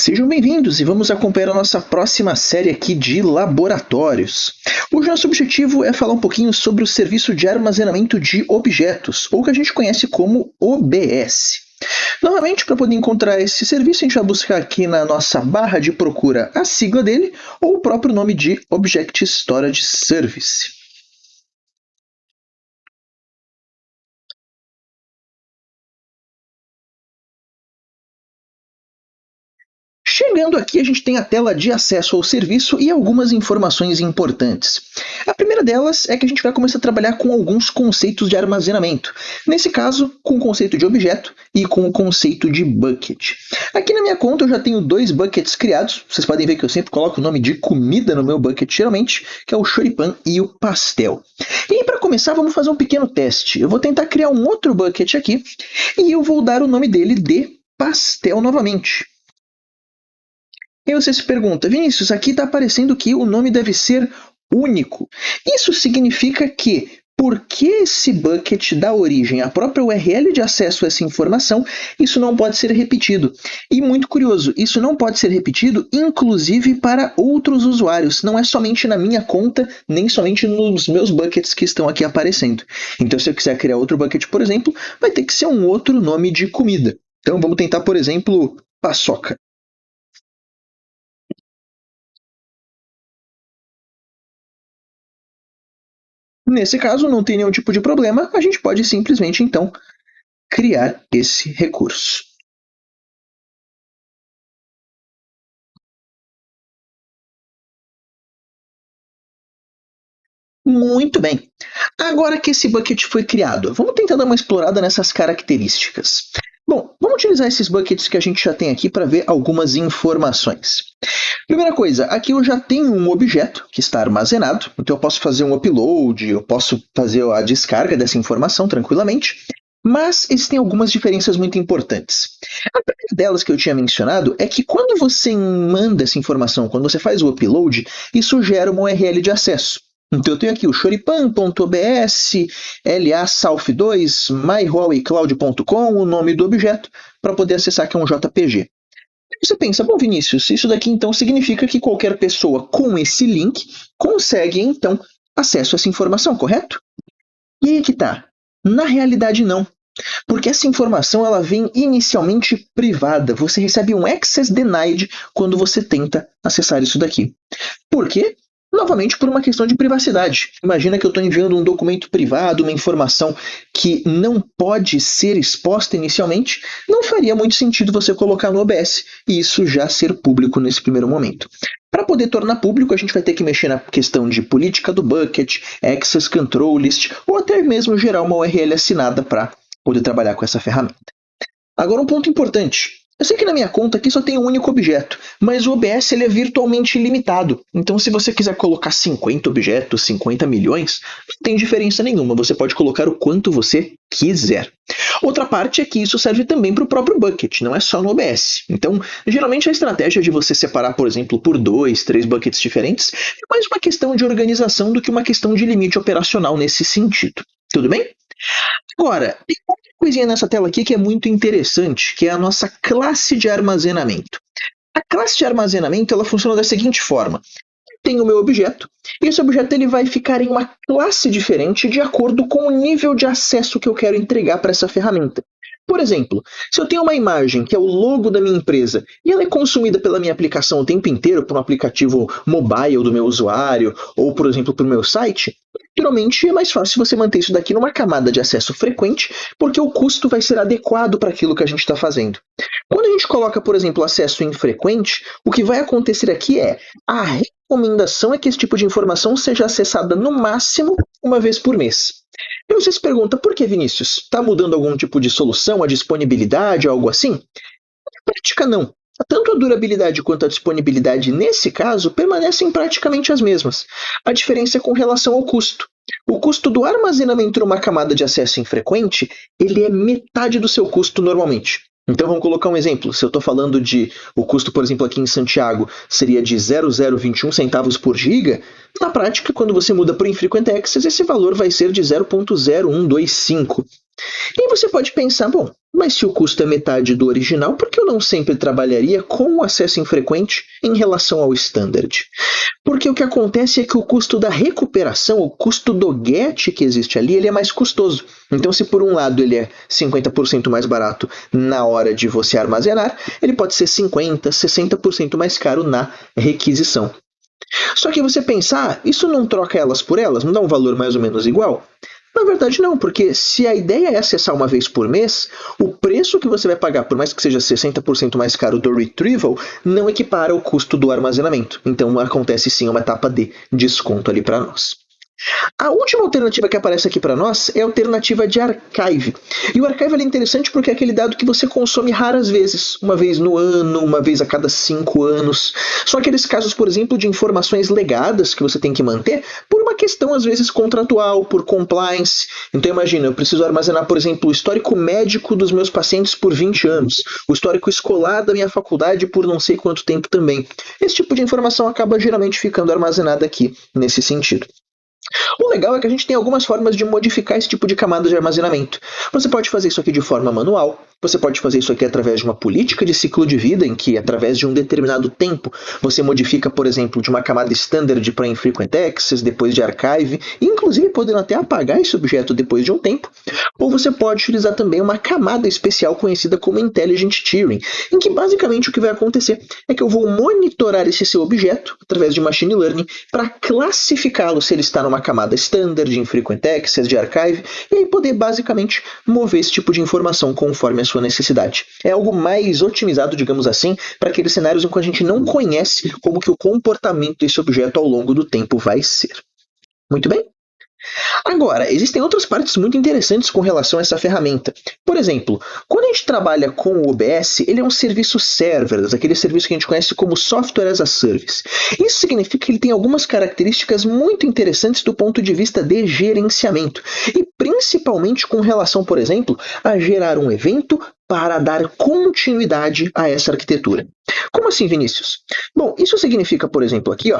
Sejam bem-vindos e vamos acompanhar a nossa próxima série aqui de laboratórios. Hoje nosso objetivo é falar um pouquinho sobre o Serviço de Armazenamento de Objetos, ou que a gente conhece como OBS. Novamente, para poder encontrar esse serviço, a gente vai buscar aqui na nossa barra de procura a sigla dele, ou o próprio nome de Object Storage Service. Chegando aqui, a gente tem a tela de acesso ao serviço e algumas informações importantes. A primeira delas é que a gente vai começar a trabalhar com alguns conceitos de armazenamento. Nesse caso, com o conceito de objeto e com o conceito de bucket. Aqui na minha conta eu já tenho 2 buckets criados. Vocês podem ver que eu sempre coloco o nome de comida no meu bucket, geralmente, que é o choripan e o pastel. E aí, para começar, vamos fazer um pequeno teste. Eu vou tentar criar um outro bucket aqui e eu vou dar o nome dele de pastel novamente. E você se pergunta, Vinícius, aqui está aparecendo que o nome deve ser único. Isso significa que, porque esse bucket dá origem à própria URL de acesso a essa informação, isso não pode ser repetido. E muito curioso, isso não pode ser repetido, inclusive para outros usuários. Não é somente na minha conta, nem somente nos meus buckets que estão aqui aparecendo. Então, se eu quiser criar outro bucket, por exemplo, vai ter que ser um outro nome de comida. Então, vamos tentar, por exemplo, paçoca. Nesse caso, não tem nenhum tipo de problema, a gente pode simplesmente, então, criar esse recurso. Muito bem. Agora que esse bucket foi criado, vamos tentar dar uma explorada nessas características. Bom, vamos utilizar esses buckets que a gente já tem aqui para ver algumas informações. Primeira coisa, aqui eu já tenho um objeto que está armazenado, então eu posso fazer um upload, eu posso fazer a descarga dessa informação tranquilamente, mas existem algumas diferenças muito importantes. A primeira delas que eu tinha mencionado é que quando você manda essa informação, quando você faz o upload, isso gera uma URL de acesso. Então eu tenho aqui o choripan.obs, la-south2, myhuaweiCloud.com, o nome do objeto, para poder acessar, que é um JPG. Você pensa, bom, Vinícius, isso daqui então significa que qualquer pessoa com esse link consegue então acesso a essa informação, correto? E aí que tá. Na realidade não, porque essa informação ela vem inicialmente privada. Você recebe um access denied quando você tenta acessar isso daqui. Por quê? Novamente por uma questão de privacidade. Imagina que eu estou enviando um documento privado, uma informação que não pode ser exposta inicialmente, não faria muito sentido você colocar no OBS e isso já ser público nesse primeiro momento. Para poder tornar público, a gente vai ter que mexer na questão de política do bucket, access control list, ou até mesmo gerar uma URL assinada para poder trabalhar com essa ferramenta. Agora um ponto importante. Eu sei que na minha conta aqui só tem um único objeto, mas o OBS ele é virtualmente ilimitado. Então se você quiser colocar 50 objetos, 50 milhões, não tem diferença nenhuma, você pode colocar o quanto você quiser. Outra parte é que isso serve também para o próprio bucket, não é só no OBS. Então, geralmente a estratégia de você separar, por exemplo, por 2, 3 buckets diferentes é mais uma questão de organização do que uma questão de limite operacional nesse sentido. Tudo bem? Agora, tem outra coisinha nessa tela aqui que é muito interessante, que é a nossa classe de armazenamento. A classe de armazenamento ela funciona da seguinte forma. Eu tenho o meu objeto, e esse objeto ele vai ficar em uma classe diferente de acordo com o nível de acesso que eu quero entregar para essa ferramenta. Por exemplo, se eu tenho uma imagem que é o logo da minha empresa e ela é consumida pela minha aplicação o tempo inteiro, por um aplicativo mobile do meu usuário ou, por exemplo, para o meu site, naturalmente é mais fácil você manter isso daqui numa camada de acesso frequente, porque o custo vai ser adequado para aquilo que a gente está fazendo. Quando a gente coloca, por exemplo, acesso infrequente, o que vai acontecer aqui é a recomendação é que esse tipo de informação seja acessada no máximo uma vez por mês. E você se pergunta, por que, Vinícius? Está mudando algum tipo de solução, a disponibilidade, algo assim? Na prática, não. Tanto a durabilidade quanto a disponibilidade, nesse caso, permanecem praticamente as mesmas. A diferença é com relação ao custo. O custo do armazenamento numa camada de acesso infrequente, ele é metade do seu custo normalmente. Então vamos colocar um exemplo. Se eu estou falando de o custo, por exemplo, aqui em Santiago seria de 0,021 centavos por giga, na prática, quando você muda para o Infrequent Access, esse valor vai ser de 0,0125. E aí você pode pensar, bom, mas se o custo é metade do original, por que eu não sempre trabalharia com o acesso infrequente em relação ao standard? Porque o que acontece é que o custo da recuperação, o custo do get que existe ali, ele é mais custoso. Então, se por um lado ele é 50% mais barato na hora de você armazenar, ele pode ser 50%, 60% mais caro na requisição. Só que você pensar, isso não troca elas por elas? Não dá um valor mais ou menos igual? Na verdade não, porque se a ideia é acessar uma vez por mês, o preço que você vai pagar, por mais que seja 60% mais caro do retrieval, não equipara o custo do armazenamento. Então acontece sim uma etapa de desconto ali para nós. A última alternativa que aparece aqui para nós é a alternativa de archive. E o archive é interessante porque é aquele dado que você consome raras vezes, uma vez no ano, uma vez a cada 5 anos. São aqueles casos, por exemplo, de informações legadas que você tem que manter por uma questão, às vezes, contratual, por compliance. Então imagina, eu preciso armazenar, por exemplo, o histórico médico dos meus pacientes por 20 anos, o histórico escolar da minha faculdade por não sei quanto tempo também. Esse tipo de informação acaba geralmente ficando armazenada aqui, nesse sentido. O legal é que a gente tem algumas formas de modificar esse tipo de camada de armazenamento. Você pode fazer isso aqui de forma manual, você pode fazer isso aqui através de uma política de ciclo de vida, em que, através de um determinado tempo, você modifica, por exemplo, de uma camada standard para infrequent access, depois de archive, inclusive podendo até apagar esse objeto depois de um tempo. Ou você pode utilizar também uma camada especial conhecida como Intelligent Tiering, em que basicamente o que vai acontecer é que eu vou monitorar esse seu objeto, através de Machine Learning, para classificá-lo se ele está numa camada standard, infrequent access, de archive, e aí poder basicamente mover esse tipo de informação conforme a sua necessidade. É algo mais otimizado, digamos assim, para aqueles cenários em que a gente não conhece como que o comportamento desse objeto ao longo do tempo vai ser. Muito bem? Agora, existem outras partes muito interessantes com relação a essa ferramenta. Por exemplo, quando a gente trabalha com o OBS, ele é um serviço serverless, aquele serviço que a gente conhece como Software as a Service. Isso significa que ele tem algumas características muito interessantes do ponto de vista de gerenciamento, e principalmente com relação, por exemplo, a gerar um evento para dar continuidade a essa arquitetura. Como assim, Vinícius? Bom, isso significa, por exemplo, aqui,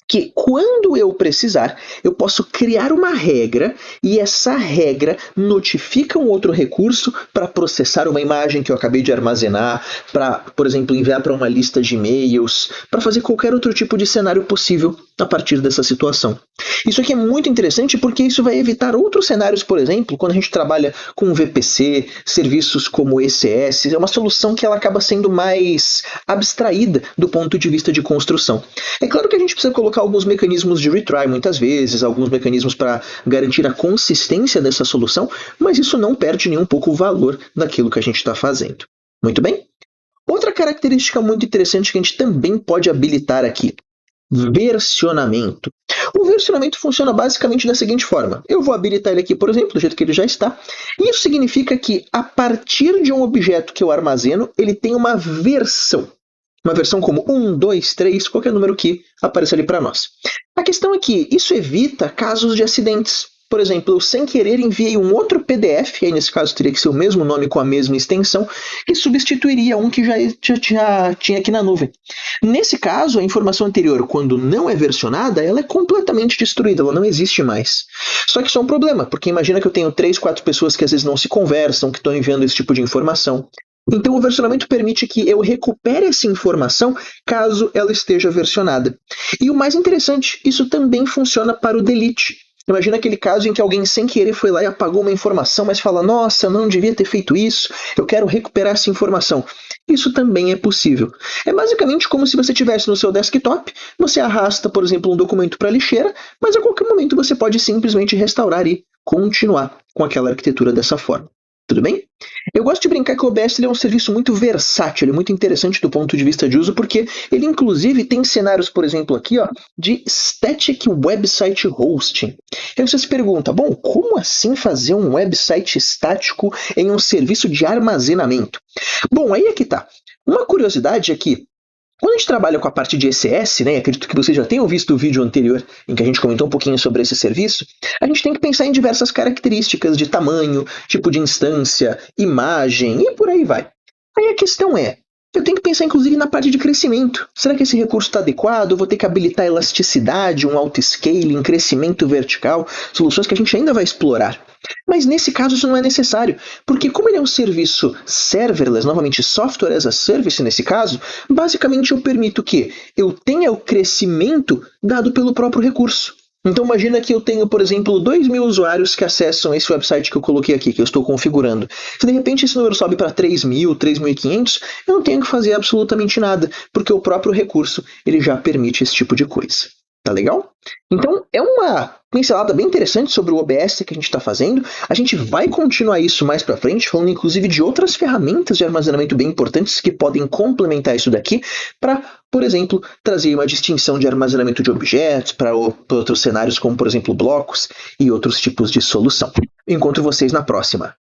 que quando eu precisar, eu posso criar uma regra e essa regra notifica um outro recurso para processar uma imagem que eu acabei de armazenar, para, por exemplo, enviar para uma lista de e-mails, para fazer qualquer outro tipo de cenário possível a partir dessa situação. Isso aqui é muito interessante porque isso vai evitar outros cenários, por exemplo, quando a gente trabalha com VPC, serviços como ECS, é uma solução que ela acaba sendo mais abstraída do ponto de vista de construção. É claro que a gente precisa colocar alguns mecanismos de retry muitas vezes, alguns mecanismos para garantir a consistência dessa solução, mas isso não perde nem um pouco o valor daquilo que a gente está fazendo. Muito bem? Outra característica muito interessante que a gente também pode habilitar aqui: versionamento. O versionamento funciona basicamente da seguinte forma. Eu vou habilitar ele aqui, por exemplo, do jeito que ele já está. Isso significa que, a partir de um objeto que eu armazeno, ele tem uma versão. Uma versão como 1, 2, 3, qualquer número que apareça ali para nós. A questão é que isso evita casos de acidentes. Por exemplo, eu sem querer enviei um outro PDF, aí nesse caso teria que ser o mesmo nome com a mesma extensão, que substituiria um que já tinha aqui na nuvem. Nesse caso, a informação anterior, quando não é versionada, ela é completamente destruída, ela não existe mais. Só que isso é um problema, porque imagina que eu tenho 3, 4 pessoas que às vezes não se conversam, que estão enviando esse tipo de informação. Então o versionamento permite que eu recupere essa informação caso ela esteja versionada. E o mais interessante, isso também funciona para o delete. Imagina aquele caso em que alguém sem querer foi lá e apagou uma informação, mas fala: nossa, não devia ter feito isso, eu quero recuperar essa informação. Isso também é possível. É basicamente como se você tivesse no seu desktop, você arrasta, por exemplo, um documento para a lixeira, mas a qualquer momento você pode simplesmente restaurar e continuar com aquela arquitetura dessa forma. Tudo bem? Eu gosto de brincar que o OBS é um serviço muito versátil, ele é muito interessante do ponto de vista de uso, porque ele inclusive tem cenários, por exemplo, aqui, de Static Website Hosting. Aí você se pergunta, bom, como assim fazer um website estático em um serviço de armazenamento? Bom, aí é que tá. Uma curiosidade é que, quando a gente trabalha com a parte de ECS, né, acredito que vocês já tenham visto o vídeo anterior em que a gente comentou um pouquinho sobre esse serviço, a gente tem que pensar em diversas características de tamanho, tipo de instância, imagem e por aí vai. Aí a questão é, eu tenho que pensar inclusive na parte de crescimento. Será que esse recurso está adequado? Eu vou ter que habilitar elasticidade, um auto-scaling, crescimento vertical, soluções que a gente ainda vai explorar. Mas nesse caso isso não é necessário, porque como ele é um serviço serverless, novamente software as a service nesse caso, basicamente eu permito que eu tenha o crescimento dado pelo próprio recurso. Então imagina que eu tenho, por exemplo, 2.000 usuários que acessam esse website que eu coloquei aqui, que eu estou configurando. Se de repente esse número sobe para 3.000, 3.500, eu não tenho que fazer absolutamente nada, porque o próprio recurso ele já permite esse tipo de coisa. Tá legal? Então é uma pincelada bem interessante sobre o OBS que a gente está fazendo. A gente vai continuar isso mais para frente, falando inclusive de outras ferramentas de armazenamento bem importantes que podem complementar isso daqui para, por exemplo, trazer uma distinção de armazenamento de objetos para outros cenários como, por exemplo, blocos e outros tipos de solução. Encontro vocês na próxima.